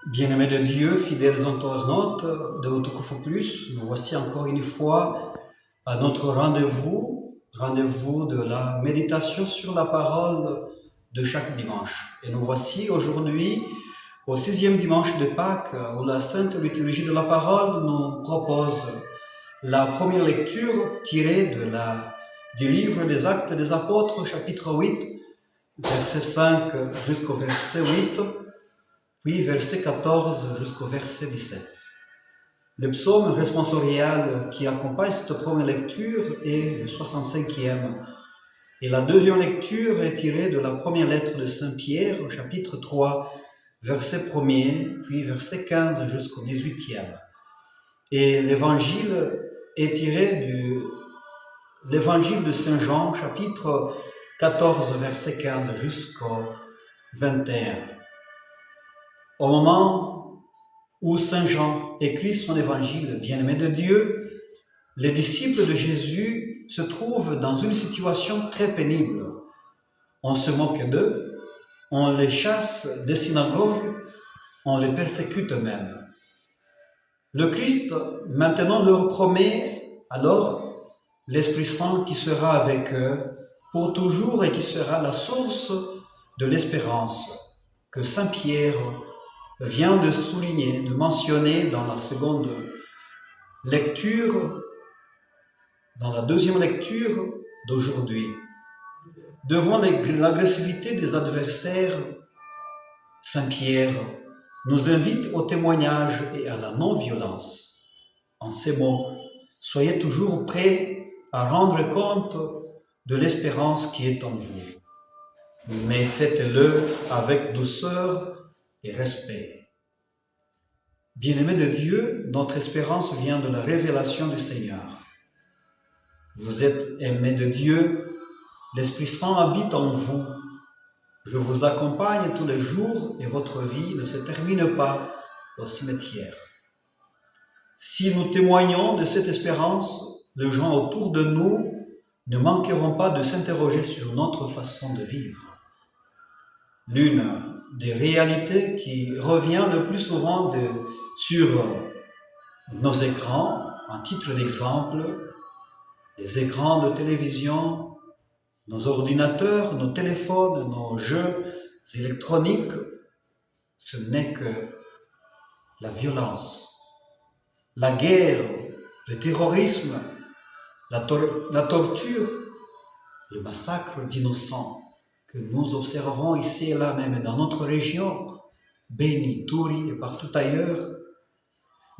Bien-aimés de Dieu, fidèles internautes de Autocoufo Plus, nous voici encore une fois à notre rendez-vous de la méditation sur la parole de chaque dimanche. Et nous voici aujourd'hui au 6e dimanche de Pâques, où la Sainte Liturgie de la Parole nous propose la première lecture tirée du livre des Actes des Apôtres, chapitre 8, verset 5 jusqu'au verset 8, puis verset 14 jusqu'au verset 17. Le psaume responsorial qui accompagne cette première lecture est le 65e. Et la deuxième lecture est tirée de la première lettre de Saint Pierre au chapitre 3, verset 1er, puis verset 15 jusqu'au 18e. Et l'évangile est tiré de l'évangile de Saint Jean, chapitre 14, verset 15 jusqu'au 21. Au moment où Saint Jean écrit son évangile, bien-aimé de Dieu, les disciples de Jésus se trouvent dans une situation très pénible. On se moque d'eux, on les chasse des synagogues, on les persécute même. Le Christ maintenant leur promet alors l'Esprit Saint qui sera avec eux pour toujours et qui sera la source de l'espérance que Saint Pierre vient de souligner, de mentionner dans la seconde lecture, dans la deuxième lecture d'aujourd'hui. Devant l'agressivité des adversaires, Saint Pierre nous invite au témoignage et à la non-violence. En ces mots, soyez toujours prêts à rendre compte de l'espérance qui est en vous, mais faites-le avec douceur et respect. Bien-aimés de Dieu, notre espérance vient de la révélation du Seigneur. Vous êtes aimés de Dieu, l'Esprit Saint habite en vous. Je vous accompagne tous les jours et votre vie ne se termine pas au cimetière. Si nous témoignons de cette espérance, les gens autour de nous ne manqueront pas de s'interroger sur notre façon de vivre. L'une des réalités qui revient le plus souvent sur nos écrans, en titre d'exemple, les écrans de télévision, nos ordinateurs, nos téléphones, nos jeux électroniques, ce n'est que la violence, la guerre, le terrorisme, la torture, le massacre d'innocents que nous observons ici et là même dans notre région, Beni, Turi et partout ailleurs,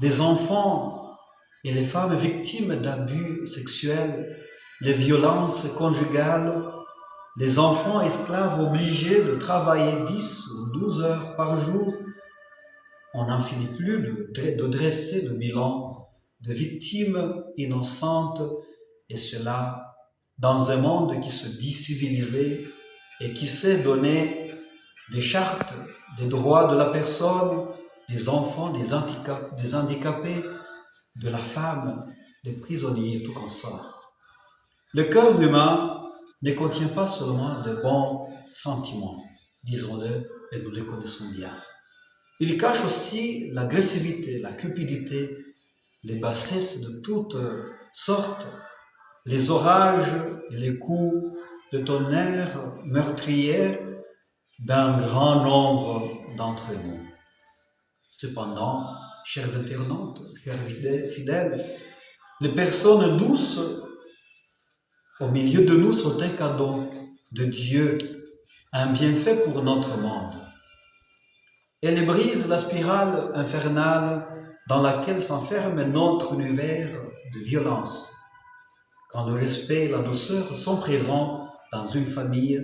les enfants et les femmes victimes d'abus sexuels, les violences conjugales, les enfants esclaves obligés de travailler 10 ou 12 heures par jour. On n'en finit plus de dresser le bilan de victimes innocentes, et cela dans un monde qui se dit civilisé et qui sait donner des chartes, des droits de la personne, des enfants, des handicapés, de la femme, des prisonniers, tout consort. Le cœur humain ne contient pas seulement de bons sentiments, disons-le, et nous les connaissons bien. Il cache aussi l'agressivité, la cupidité, les bassesses de toutes sortes, les orages et les coups de tonnerre meurtriers d'un grand nombre d'entre nous. Cependant, chers internautes, chers fidèles, les personnes douces au milieu de nous sont un cadeau de Dieu, un bienfait pour notre monde. Elles brisent la spirale infernale dans laquelle s'enferme notre univers de violence. Quand le respect et la douceur sont présents dans une famille,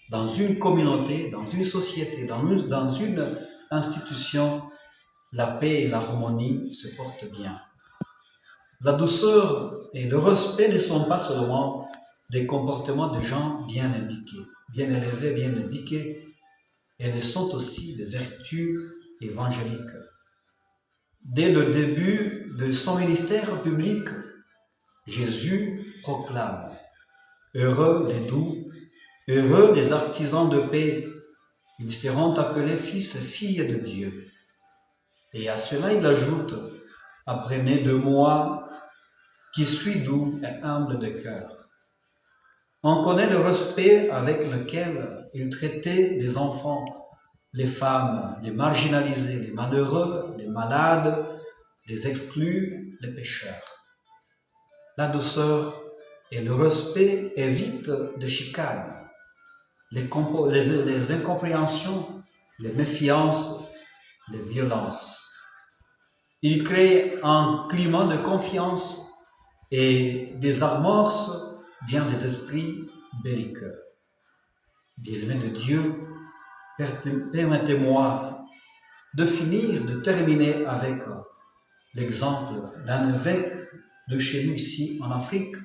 dans une communauté, dans une société, dans une institution, la paix et l'harmonie se portent bien. La douceur et le respect ne sont pas seulement des comportements de gens bien indiqués, bien élevés, bien indiqués, elles sont aussi des vertus évangéliques. Dès le début de son ministère public, Jésus proclame « Heureux les doux, heureux les artisans de paix, ils seront appelés fils et filles de Dieu. Et à cela, il ajoute, apprenez de moi, qui suis doux et humble de cœur. On connaît le respect avec lequel il traitait les enfants, les femmes, les marginalisés, les malheureux, les malades, les exclus, les pécheurs. La douceur et le respect évitent de chicanes, les incompréhensions, les méfiances, les violences. Il crée un climat de confiance et désamorce bien les esprits belliqueux. Bien-aimés de Dieu, permettez-moi de terminer avec l'exemple d'un évêque de chez nous ici en Afrique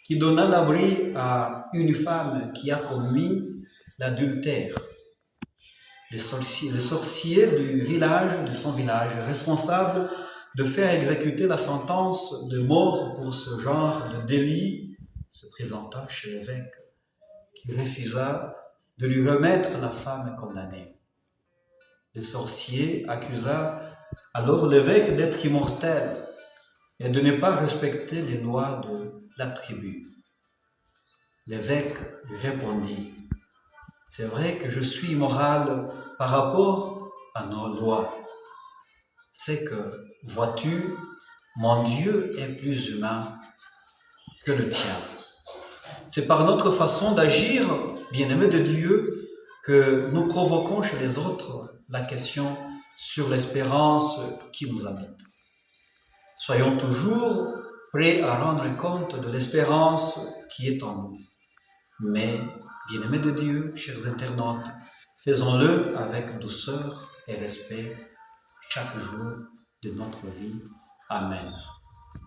qui donna l'abri à une femme qui a commis l'adultère. Les sorciers de son village, responsables de faire exécuter la sentence de mort pour ce genre de délit, se présenta chez l'évêque, qui refusa de lui remettre la femme condamnée. Le sorcier accusa alors l'évêque d'être immortel et de ne pas respecter les lois de la tribu. L'évêque lui répondit, « C'est vrai que je suis immoral par rapport à nos lois. C'est que, vois-tu, mon Dieu est plus humain que le tien. » C'est par notre façon d'agir, bien-aimés de Dieu, que nous provoquons chez les autres la question sur l'espérance qui nous habite. Soyons toujours prêts à rendre compte de l'espérance qui est en nous. Mais, bien-aimés de Dieu, chers internautes, faisons-le avec douceur et respect chaque jour de notre vie. Amen.